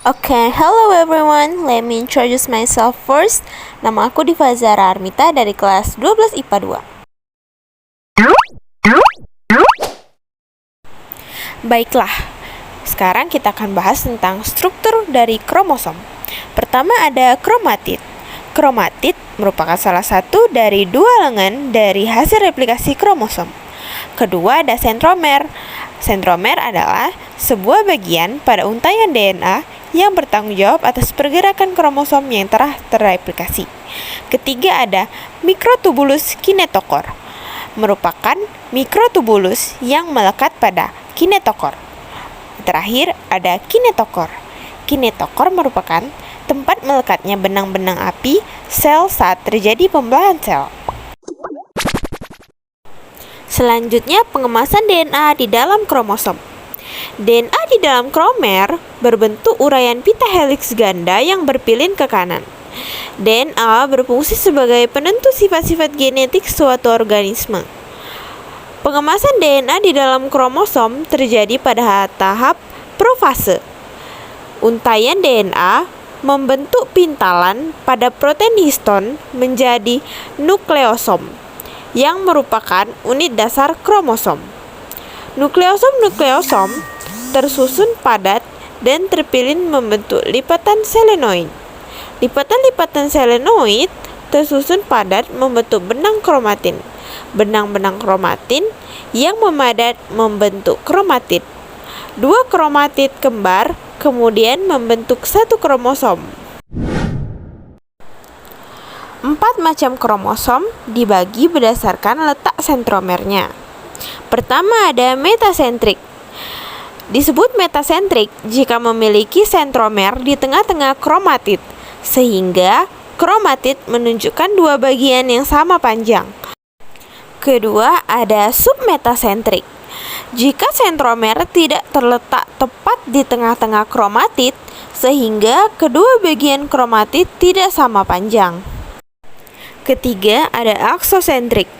Okay, hello everyone. Let me introduce myself first. Nama aku Diva Zara Armita dari kelas 12 IPA 2. Baiklah, sekarang kita akan bahas tentang struktur dari kromosom. Pertama ada kromatid. Kromatid merupakan salah satu dari dua lengan dari hasil replikasi kromosom. Kedua ada sentromer. Sentromer adalah sebuah bagian pada untaian DNA yang bertanggung jawab atas pergerakan kromosom yang telah terreplikasi. Ketiga ada mikrotubulus kinetokor. Merupakan mikrotubulus yang melekat pada kinetokor. Terakhir ada kinetokor. Kinetokor merupakan tempat melekatnya benang-benang api sel saat terjadi pembelahan sel. Selanjutnya pengemasan DNA di dalam kromosom. DNA di dalam kromer berbentuk uraian pita heliks ganda yang berpilin ke kanan. DNA berfungsi sebagai penentu sifat-sifat genetik suatu organisme. Pengemasan DNA di dalam kromosom terjadi pada tahap profase. Untaian DNA membentuk pintalan pada protein histon menjadi nukleosom, yang merupakan unit dasar kromosom. Nukleosom tersusun padat dan terpilin membentuk lipatan selenoid. Lipatan-lipatan selenoid tersusun padat membentuk benang kromatin. Benang-benang kromatin yang memadat membentuk kromatid. Dua kromatid kembar kemudian membentuk satu kromosom. 4 macam kromosom dibagi berdasarkan letak sentromernya. Pertama ada metasentrik. Disebut metasentrik jika memiliki sentromer di tengah-tengah kromatid, sehingga kromatid menunjukkan dua bagian yang sama panjang. Kedua ada submetasentrik. Jika sentromer tidak terletak tepat di tengah-tengah kromatid, sehingga kedua bagian kromatid tidak sama panjang. Ketiga ada aksosentrik.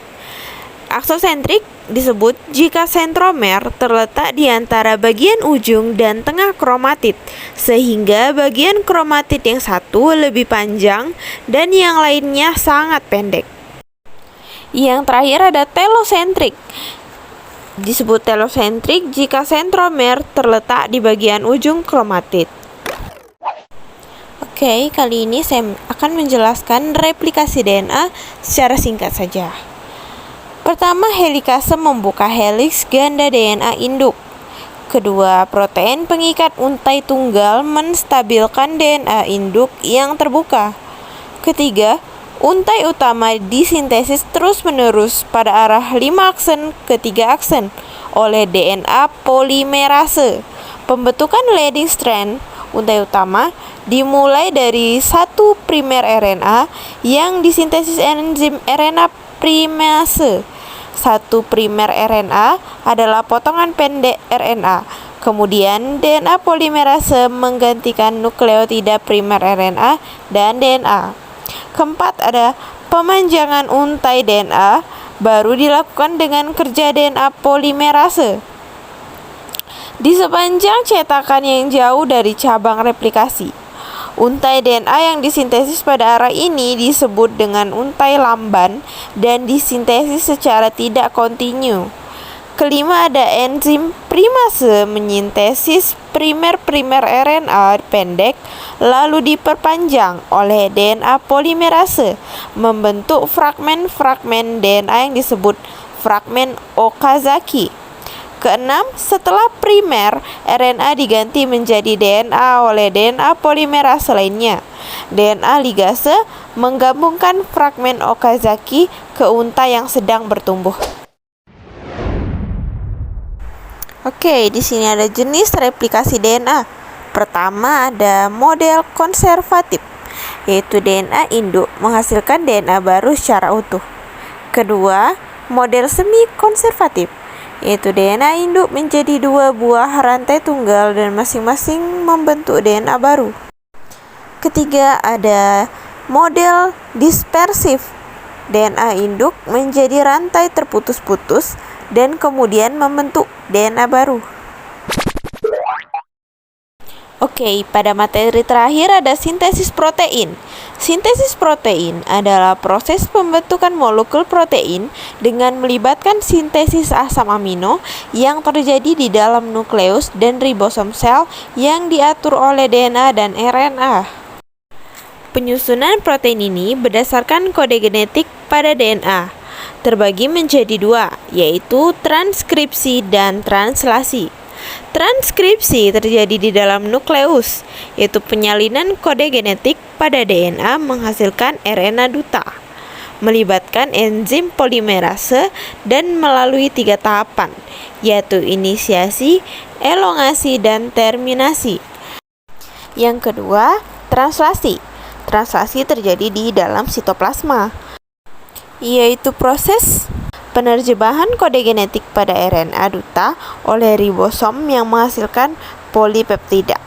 Aksosentrik disebut jika sentromer terletak di antara bagian ujung dan tengah kromatid, sehingga bagian kromatid yang satu lebih panjang dan yang lainnya sangat pendek. Yang terakhir ada telosentrik. Disebut telosentrik jika sentromer terletak di bagian ujung kromatid. Oke, kali ini saya akan menjelaskan replikasi DNA secara singkat saja. Pertama, helikase membuka heliks ganda DNA induk. Kedua, protein pengikat untai tunggal menstabilkan DNA induk yang terbuka. Ketiga, untai utama disintesis terus-menerus pada arah 5 aksen ke 3 aksen oleh DNA polimerase. Pembentukan leading strand untai utama dimulai dari satu primer RNA yang disintesis enzim RNA primase. Satu primer RNA adalah potongan pendek RNA. Kemudian DNA polimerase menggantikan nukleotida primer RNA dan DNA. Keempat ada pemanjangan untai DNA baru dilakukan dengan kerja DNA polimerase di sepanjang cetakan yang jauh dari cabang replikasi. Untai DNA yang disintesis pada arah ini disebut dengan untai lamban dan disintesis secara tidak kontinu. Kelima ada enzim primase menyintesis primer-primer RNA pendek lalu diperpanjang oleh DNA polimerase membentuk fragmen-fragmen DNA yang disebut fragmen Okazaki. Keenam, setelah primer RNA diganti menjadi DNA oleh DNA polimerase lainnya. DNA ligase menggabungkan fragmen Okazaki ke untai yang sedang bertumbuh. Oke, di sini ada jenis replikasi DNA. Pertama ada model konservatif, yaitu DNA induk menghasilkan DNA baru secara utuh. Kedua, model semi konservatif, yaitu DNA induk menjadi 2 buah rantai tunggal dan masing-masing membentuk DNA baru. Ketiga ada model dispersif. DNA induk menjadi rantai terputus-putus dan kemudian membentuk DNA baru. Oke, pada materi terakhir ada sintesis protein. Sintesis protein adalah proses pembentukan molekul protein dengan melibatkan sintesis asam amino yang terjadi di dalam nukleus dan ribosom sel yang diatur oleh DNA dan RNA. Penyusunan protein ini berdasarkan kode genetik pada DNA, terbagi menjadi dua, yaitu transkripsi dan translasi. Transkripsi terjadi di dalam nukleus, yaitu penyalinan kode genetik pada DNA menghasilkan RNA duta, melibatkan enzim polimerase dan melalui 3 tahapan, yaitu inisiasi, elongasi, dan terminasi. Yang kedua, translasi. Translasi terjadi di dalam sitoplasma, yaitu proses penerjemahan kode genetik pada RNA duta oleh ribosom yang menghasilkan polipeptida,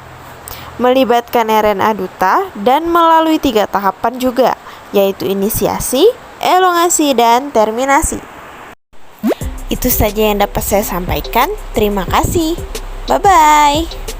melibatkan RNA duta dan melalui 3 tahapan juga, yaitu inisiasi, elongasi, dan terminasi. Itu saja yang dapat saya sampaikan. Terima kasih. Bye-bye.